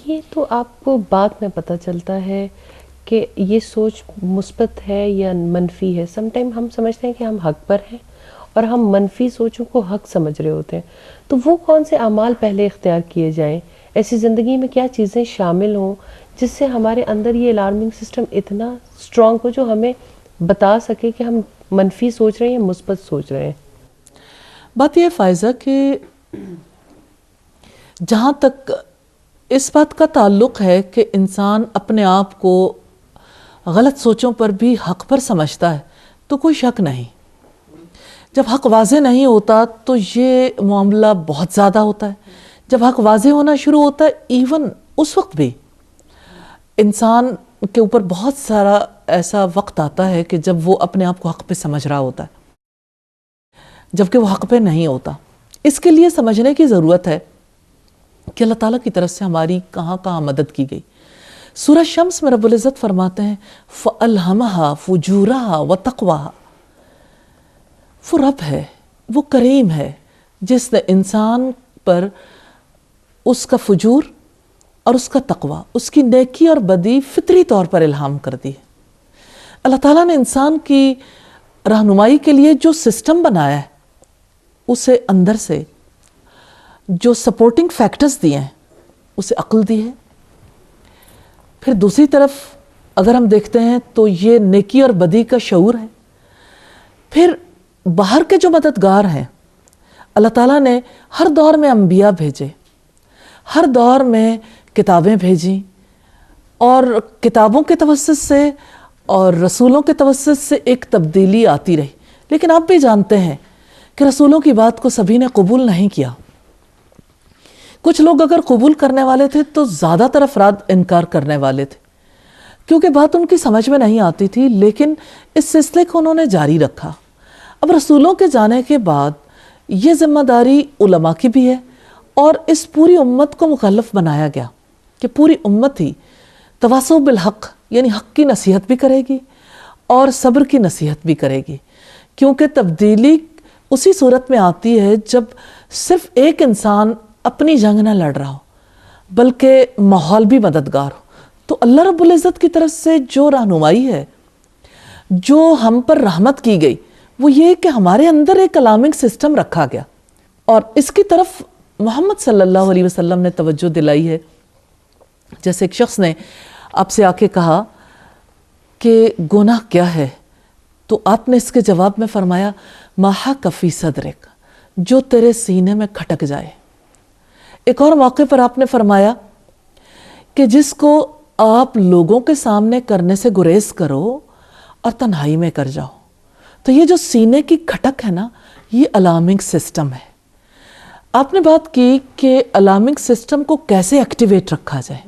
یہ تو آپ کو بعد میں پتہ چلتا ہے کہ یہ سوچ مثبت ہے یا منفی ہے. سم ٹائم ہم سمجھتے ہیں کہ ہم حق پر ہیں اور ہم منفی سوچوں کو حق سمجھ رہے ہوتے ہیں. تو وہ کون سے اعمال پہلے اختیار کیے جائیں؟ ایسی زندگی میں کیا چیزیں شامل ہوں جس سے ہمارے اندر یہ الارمنگ سسٹم اتنا اسٹرانگ ہو جو ہمیں بتا سکے کہ ہم منفی سوچ رہے ہیں یا مثبت سوچ رہے ہیں؟ بات یہ فائزہ کہ جہاں تک اس بات کا تعلق ہے کہ انسان اپنے آپ کو غلط سوچوں پر بھی حق پر سمجھتا ہے تو کوئی شک نہیں. جب حق واضح نہیں ہوتا تو یہ معاملہ بہت زیادہ ہوتا ہے. جب حق واضح ہونا شروع ہوتا ہے ایون اس وقت بھی انسان کے اوپر بہت سارا ایسا وقت آتا ہے کہ جب وہ اپنے آپ کو حق پہ سمجھ رہا ہوتا ہے جبکہ وہ حق پہ نہیں ہوتا. اس کے لیے سمجھنے کی ضرورت ہے کہ اللہ تعالیٰ کی طرف سے ہماری کہاں کہاں مدد کی گئی. سورہ شمس میں رب العزت فرماتے ہیں فَأَلْهَمَهَا فُجُورَهَا وَتَقْوَاهَا. وہ رب ہے، وہ کریم ہے جس نے انسان پر اس کا فجور اور اس کا تقوی، اس کی نیکی اور بدی فطری طور پر الہام کر دی ہے. اللہ تعالیٰ نے انسان کی رہنمائی کے لیے جو سسٹم بنایا ہے اسے اندر سے جو سپورٹنگ فیکٹرز دیے ہیں اسے عقل دی ہے. پھر دوسری طرف اگر ہم دیکھتے ہیں تو یہ نیکی اور بدی کا شعور ہے. پھر باہر کے جو مددگار ہیں اللہ تعالیٰ نے ہر دور میں انبیاء بھیجے، ہر دور میں کتابیں بھیجیں اور کتابوں کے توسط سے اور رسولوں کے توسط سے ایک تبدیلی آتی رہی. لیکن آپ بھی جانتے ہیں کہ رسولوں کی بات کو سبھی نے قبول نہیں کیا. کچھ لوگ اگر قبول کرنے والے تھے تو زیادہ تر افراد انکار کرنے والے تھے کیونکہ بات ان کی سمجھ میں نہیں آتی تھی. لیکن اس سلسلے کو انہوں نے جاری رکھا. اب رسولوں کے جانے کے بعد یہ ذمہ داری علماء کی بھی ہے اور اس پوری امت کو مکلف بنایا گیا کہ پوری امت ہی تواصو بالحق یعنی حق کی نصیحت بھی کرے گی اور صبر کی نصیحت بھی کرے گی. کیونکہ تبدیلی اسی صورت میں آتی ہے جب صرف ایک انسان اپنی جنگ نہ لڑ رہا ہو بلکہ ماحول بھی مددگار ہو. تو اللہ رب العزت کی طرف سے جو رہنمائی ہے، جو ہم پر رحمت کی گئی، وہ یہ کہ ہمارے اندر ایک الارمنگ سسٹم رکھا گیا اور اس کی طرف محمد صلی اللہ علیہ وسلم نے توجہ دلائی ہے. جیسے ایک شخص نے آپ سے آ کے کہا کہ گناہ کیا ہے تو آپ نے اس کے جواب میں فرمایا ما حق فی صدرک، جو تیرے سینے میں کھٹک جائے. ایک اور موقع پر آپ نے فرمایا کہ جس کو آپ لوگوں کے سامنے کرنے سے گریز کرو اور تنہائی میں کر جاؤ. تو یہ جو سینے کی کھٹک ہے نا، یہ الارمنگ سسٹم ہے. آپ نے بات کی کہ الارمنگ سسٹم کو کیسے ایکٹیویٹ رکھا جائے،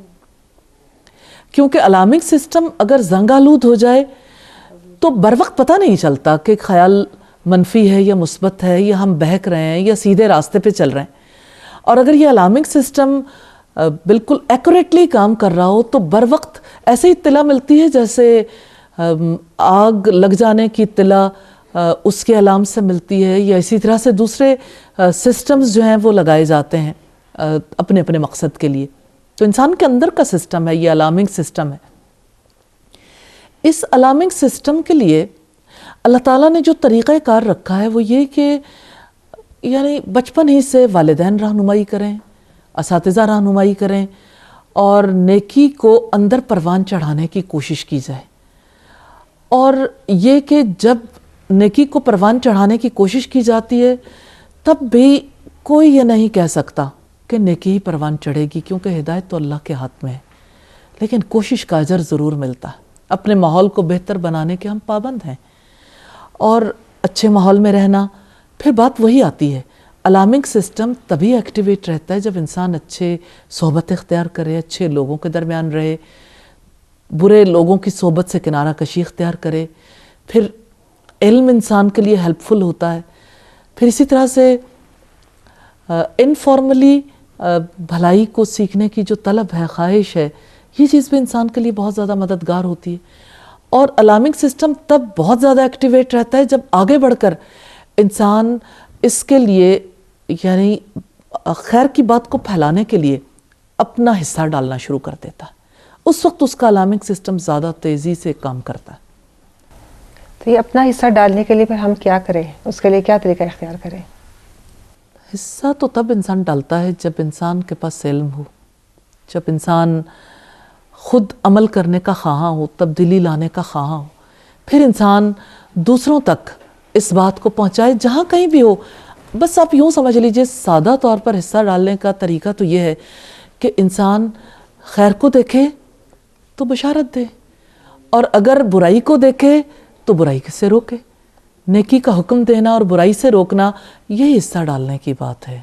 کیونکہ الارمنگ سسٹم اگر زنگ آلود ہو جائے تو بر وقت پتہ نہیں چلتا کہ خیال منفی ہے یا مثبت ہے یا ہم بہک رہے ہیں یا سیدھے راستے پہ چل رہے ہیں. اور اگر یہ الارمنگ سسٹم بالکل ایکوریٹلی کام کر رہا ہو تو بر وقت ایسے اطلاع ملتی ہے جیسے آگ لگ جانے کی اطلاع اس کے الارم سے ملتی ہے، یا اسی طرح سے دوسرے سسٹمز جو ہیں وہ لگائے جاتے ہیں اپنے اپنے مقصد کے لیے. تو انسان کے اندر کا سسٹم ہے یہ الارمنگ سسٹم ہے. اس الارمنگ سسٹم کے لیے اللہ تعالیٰ نے جو طریقہ کار رکھا ہے وہ یہ کہ یعنی بچپن ہی سے والدین رہنمائی کریں، اساتذہ رہنمائی کریں اور نیکی کو اندر پروان چڑھانے کی کوشش کی جائے. اور یہ کہ جب نیکی کو پروان چڑھانے کی کوشش کی جاتی ہے تب بھی کوئی یہ نہیں کہہ سکتا کہ نیکی ہی پروان چڑھے گی، کیونکہ ہدایت تو اللہ کے ہاتھ میں ہے. لیکن کوشش کا اجر ضرور ملتا ہے. اپنے ماحول کو بہتر بنانے کے ہم پابند ہیں اور اچھے ماحول میں رہنا. پھر بات وہی آتی ہے، الارمنگ سسٹم تبھی ایکٹیویٹ رہتا ہے جب انسان اچھے صحبت اختیار کرے، اچھے لوگوں کے درمیان رہے، برے لوگوں کی صحبت سے کنارہ کشی اختیار کرے. پھر علم انسان کے لیے ہیلپ فل ہوتا ہے. پھر اسی طرح سے انفارملی بھلائی کو سیکھنے کی جو طلب ہے، خواہش ہے، یہ چیز بھی انسان کے لیے بہت زیادہ مددگار ہوتی ہے. اور الارمنگ سسٹم تب بہت زیادہ ایکٹیویٹ رہتا ہے جب آگے بڑھ کر انسان اس کے لیے یعنی خیر کی بات کو پھیلانے کے لیے اپنا حصہ ڈالنا شروع کر دیتا ہے، اس وقت اس کا الارمنگ سسٹم زیادہ تیزی سے کام کرتا ہے۔ تو یہ اپنا حصہ ڈالنے کے لیے پھر ہم کیا کریں، اس کے لیے کیا طریقہ اختیار کریں؟ حصہ تو تب انسان ڈالتا ہے جب انسان کے پاس علم ہو، جب انسان خود عمل کرنے کا خواہاں ہو، تبدیلی لانے کا خواہاں ہو، پھر انسان دوسروں تک اس بات کو پہنچائے جہاں کہیں بھی ہو۔ بس آپ یوں سمجھ لیجئے سادہ طور پر حصہ ڈالنے کا طریقہ تو یہ ہے کہ انسان خیر کو دیکھے تو بشارت دے، اور اگر برائی کو دیکھے تو برائی سے روکے۔ نیکی کا حکم دینا اور برائی سے روکنا، یہ حصہ ڈالنے کی بات ہے۔